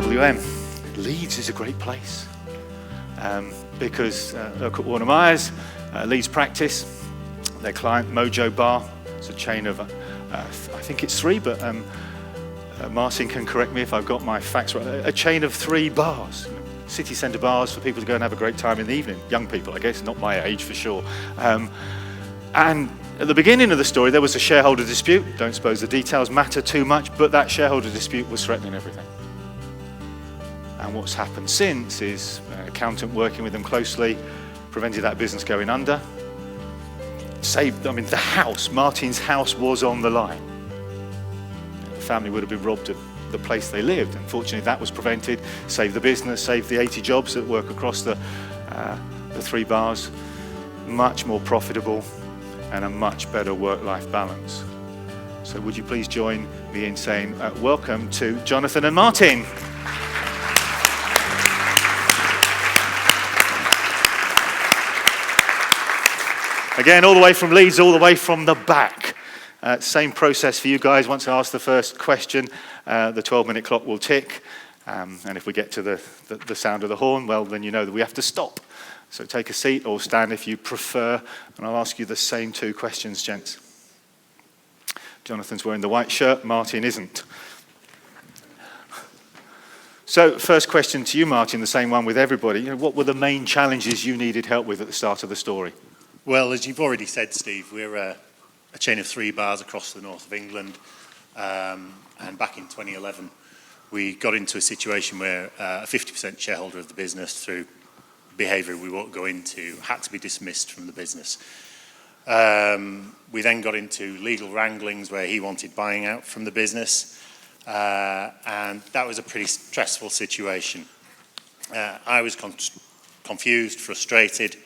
WM. Leeds is a great place because Urquhart Warner Myers, Leeds practice, their client Mojo Bar, it's a chain of, I think it's 3, but Martin can correct me if I've got my facts right, a chain of 3 bars, city centre bars for people to go and have a great time in the evening, young people I guess, not my age for sure. And at the beginning of the story there was a shareholder dispute, don't suppose the details matter too much, but that shareholder dispute was threatening everything. And what's happened since is an accountant working with them closely prevented that business going under. Saved, I mean, the house, Martin's house was on the line. The family would have been robbed of the place they lived. Unfortunately, that was prevented. Saved the business, saved the 80 jobs that work across the 3 bars. Much more profitable and a much better work-life balance. So would you please join me in saying welcome to Jonathan and Martin. Again, all the way from Leeds, all the way from the back. Same process for you guys. Once I ask the first question, the 12-minute clock will tick. And if we get to the sound of the horn, well, then you know that we have to stop. So take a seat or stand if you prefer. And I'll ask you the same 2 questions, gents. Jonathan's wearing the white shirt, Martin isn't. So first question to you, Martin, the same one with everybody. You know, what were the main challenges you needed help with at the start of the story? Well, as you've already said, Steve, we're a chain of 3 bars across the north of England. And back in 2011, we got into a situation where a 50% shareholder of the business, through behaviour we won't go into, had to be dismissed from the business. We then got into legal wranglings where he wanted buying out from the business. And that was a pretty stressful situation. I was confused, frustrated.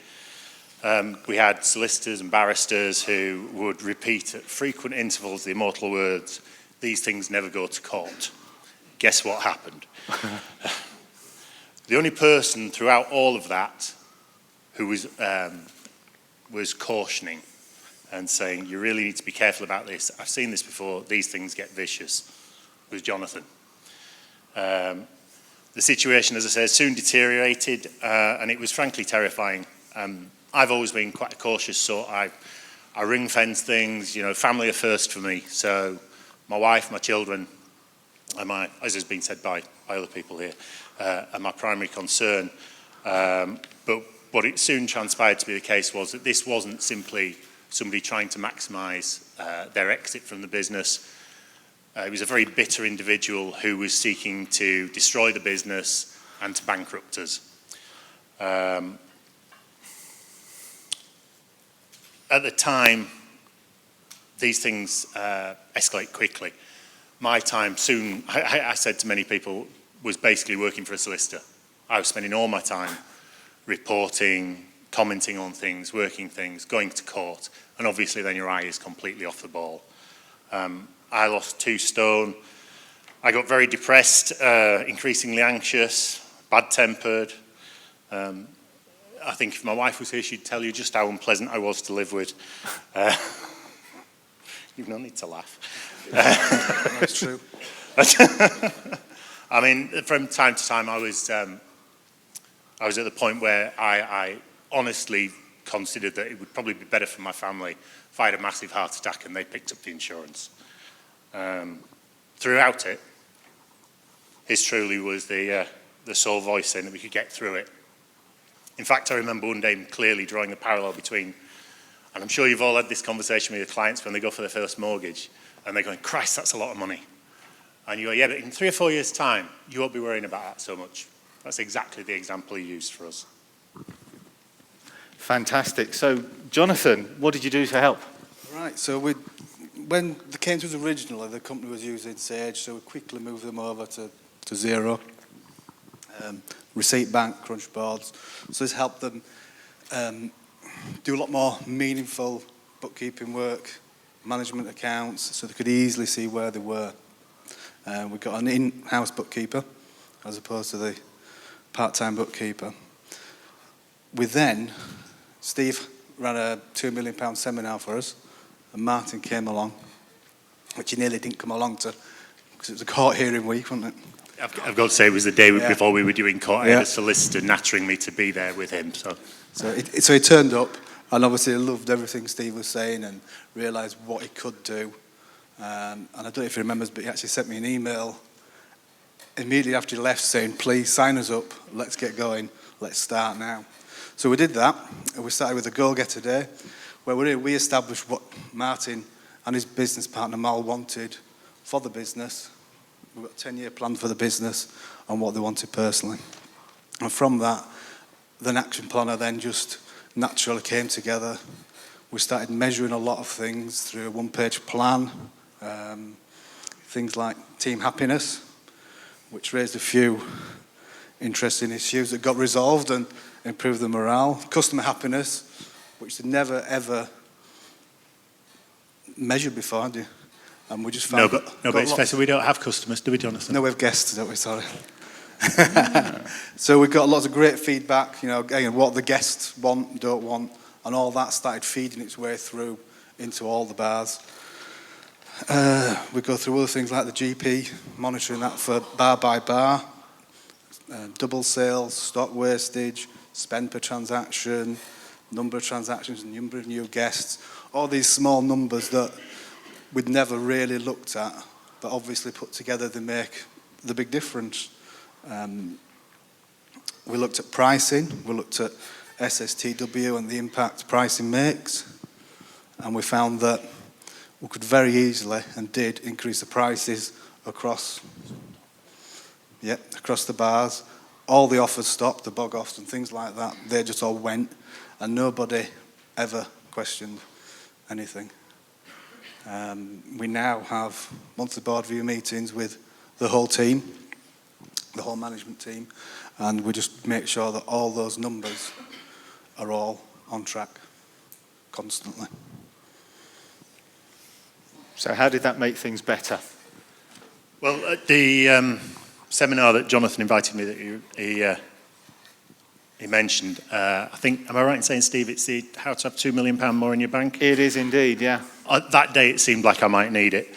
We had solicitors and barristers who would repeat at frequent intervals the immortal words, "These things never go to court." Guess what happened? The only person throughout all of that who was cautioning and saying, "You really need to be careful about this. I've seen this before. These things get vicious," was Jonathan. The situation, as I said, soon deteriorated, and it was frankly terrifying. I've always been quite a cautious sort. I ring-fence things, you know, family are first for me. So my wife, my children, and as has been said by other people here, are my primary concern. But what it soon transpired to be the case was that this wasn't simply somebody trying to maximise their exit from the business. It was a very bitter individual who was seeking to destroy the business and to bankrupt us. At the time, these things escalate quickly. My time soon, I said to many people, was basically working for a solicitor. I was spending all my time reporting, commenting on things, working things, going to court, and obviously then your eye is completely off the ball. I lost 2 stone. I got very depressed, increasingly anxious, bad-tempered. I think if my wife was here, she'd tell you just how unpleasant I was to live with. You've no need to laugh. That's true. I mean, from time to time, I was at the point where I honestly considered that it would probably be better for my family if I had a massive heart attack and they picked up the insurance. Throughout it, his truly was the sole voice saying that we could get through it. In fact, I remember one day clearly drawing a parallel between, and I'm sure you've all had this conversation with your clients when they go for their first mortgage, and they're going, "Christ, that's a lot of money." And you go, "Yeah, but in 3 or 4 years' time, you won't be worrying about that so much." That's exactly the example he used for us. Fantastic. So, Jonathan, what did you do to help? Right, so when they came to us originally, the company was using Sage, so we quickly moved them over to Xero. Receipt bank, crunch boards. So this helped them do a lot more meaningful bookkeeping work, management accounts, so they could easily see where they were. We got an in-house bookkeeper as opposed to the part-time bookkeeper. Steve ran a £2 million seminar for us, and Martin came along, which he nearly didn't come along to, because it was a court hearing week, wasn't it? I've got to say, it was the day before we were doing court. I Yeah. had a solicitor nattering me to be there with him. So he turned up, and obviously loved everything Steve was saying and realised what he could do. And I don't know if he remembers, but he actually sent me an email immediately after he left saying, please sign us up, let's get going, let's start now. So we did that, and we started with a go-getter day, where we established what Martin and his business partner Mal wanted for the business. We've got a 10-year plan for the business and what they wanted personally. And from that, the action planner then just naturally came together. We started measuring a lot of things through a one-page plan, things like team happiness, which raised a few interesting issues that got resolved and improved the morale. Customer happiness, which they'd never, ever measured before, had you? And we just found... But it's fair, so we don't have customers, do we, Jonathan? No, we have guests, don't we? Sorry. So we got lots of great feedback, again, what the guests want, don't want, and all that started feeding its way through into all the bars. We go through other things like the GP, monitoring that for bar by bar, double sales, stock wastage, spend per transaction, number of transactions, number of new guests, all these small numbers that we'd never really looked at, but obviously put together they make the big difference. We looked at pricing, we looked at SSTW and the impact pricing makes, and we found that we could very easily and did increase the prices across the bars. All the offers stopped, the bog-offs and things like that, they just all went, and nobody ever questioned anything. We now have monthly board review meetings with the whole team, the whole management team, and we just make sure that all those numbers are all on track constantly. So how did that make things better? Well, at the seminar that Jonathan invited me that he mentioned, I think, am I right in saying, Steve, it's the how to have £2 million more in your bank? It is indeed, yeah. That day it seemed like I might need it.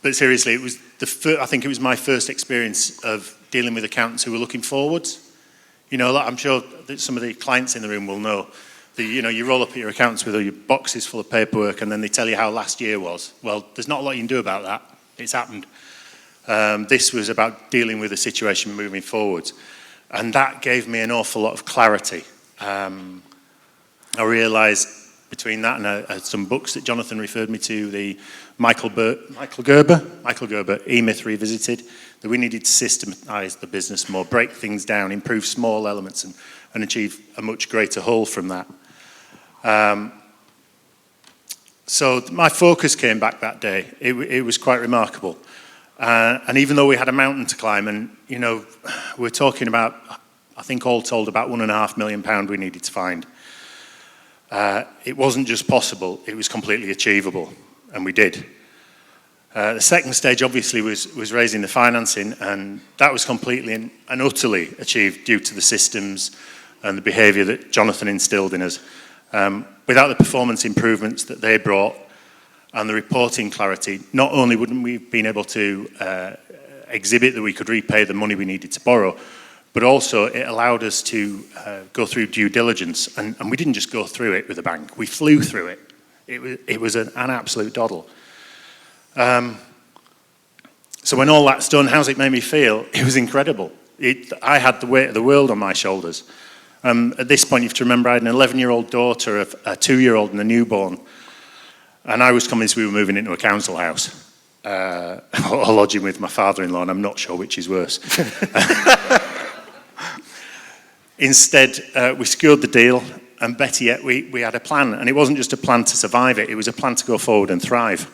But seriously, it was I think it was my first experience of dealing with accountants who were looking forwards. I'm sure that some of the clients in the room will know that, you roll up at your accountants with all your boxes full of paperwork and then they tell you how last year was. Well, there's not a lot you can do about that. It's happened. This was about dealing with the situation moving forward. And that gave me an awful lot of clarity. I realised between that and some books that Jonathan referred me to, the Michael Gerber, E-Myth Revisited, that we needed to systematise the business more, break things down, improve small elements and achieve a much greater whole from that. So my focus came back that day. It was quite remarkable. And even though we had a mountain to climb, and we're talking about, I think all told, about £1.5 million we needed to find. It wasn't just possible, it was completely achievable, and we did. The second stage obviously was raising the financing, and that was completely and utterly achieved due to the systems and the behaviour that Jonathan instilled in us. Without the performance improvements that they brought and the reporting clarity, not only wouldn't we have been able to exhibit that we could repay the money we needed to borrow, but also it allowed us to go through due diligence. And we didn't just go through it with a bang, we flew through it. It was an absolute doddle. So when all that's done, how's it made me feel? It was incredible. I had the weight of the world on my shoulders. At this point, you have to remember I had an 11-year-old daughter, a 2-year-old and a newborn. And I was convinced we were moving into a council house. Or lodging with my father-in-law, and I'm not sure which is worse. Instead, we secured the deal, and better yet, we had a plan. And it wasn't just a plan to survive it was a plan to go forward and thrive.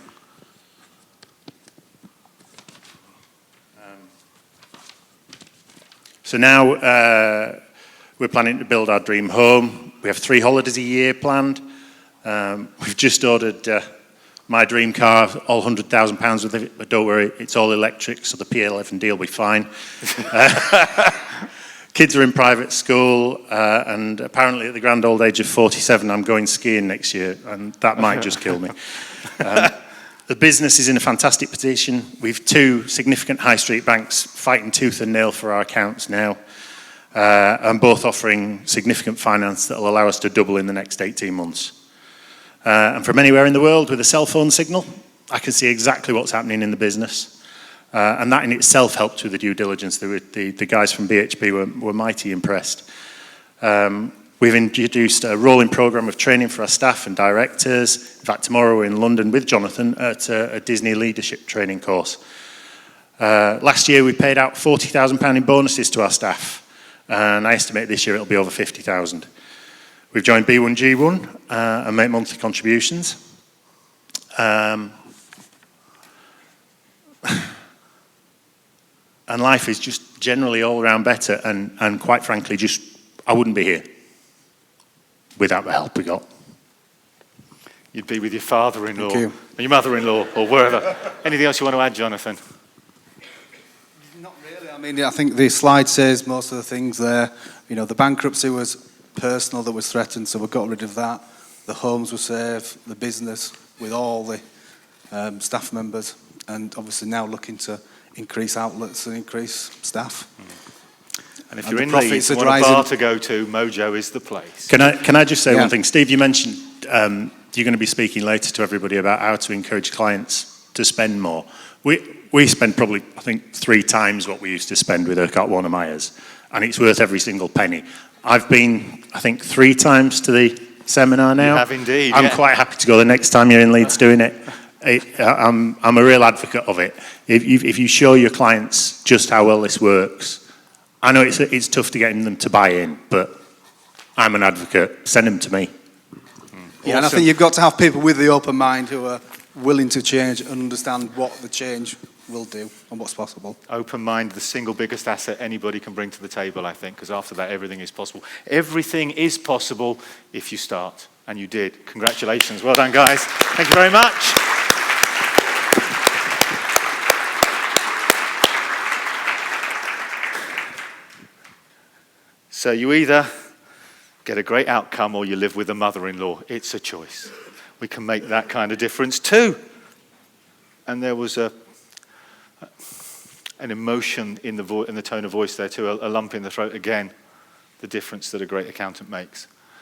So now we're planning to build our dream home. We have 3 holidays a year planned. We've just ordered my dream car, all £100,000 with it, but don't worry, it's all electric, so the P11D will be fine. Kids are in private school, and apparently at the grand old age of 47, I'm going skiing next year, and that might just kill me. The business is in a fantastic position. We've 2 significant high street banks fighting tooth and nail for our accounts now, and both offering significant finance that will allow us to double in the next 18 months. And from anywhere in the world with a cell phone signal, I can see exactly what's happening in the business. And that in itself helped with the due diligence. The guys from BHP were mighty impressed. We've introduced a rolling programme of training for our staff and directors. In fact, tomorrow we're in London with Jonathan at a Disney leadership training course. Last year we paid out £40,000 in bonuses to our staff, and I estimate this year it'll be over 50,000. We've joined B1G1 and make monthly contributions. And life is just generally all around better, and quite frankly, I wouldn't be here without the help we got. You'd be with your father-in-law, Thank you. or your mother-in-law, or wherever. Anything else you want to add, Jonathan? Not really. I mean, I think the slide says most of the things there. You know, the bankruptcy was personal that was threatened, so we got rid of that. The homes were saved, the business with all the staff members, and obviously now looking to increase outlets and increase staff. And if you're in Leeds, want a bar to go to, Mojo is the place. Can I just say one thing? Steve, you mentioned you're going to be speaking later to everybody about how to encourage clients to spend more. We spend probably, I think, 3 times what we used to spend with Urquhart Warner Myers, and it's worth every single penny. I've been, I think, 3 times to the seminar now. You have indeed. I'm quite happy to go the next time you're in Leeds doing it. I'm a real advocate of it. If you show your clients just how well this works, I know it's tough to get them to buy in, but I'm an advocate. Send them to me. Yeah, and I think you've got to have people with the open mind who are willing to change and understand what the change will do and what's possible. Open mind, the single biggest asset anybody can bring to the table, I think, because after that, everything is possible. Everything is possible if you start, and you did. Congratulations. Well done, guys. Thank you very much. So you either get a great outcome or you live with a mother-in-law. It's a choice. We can make that kind of difference too. And there was an emotion in the tone of voice there too, a lump in the throat again, the difference that a great accountant makes.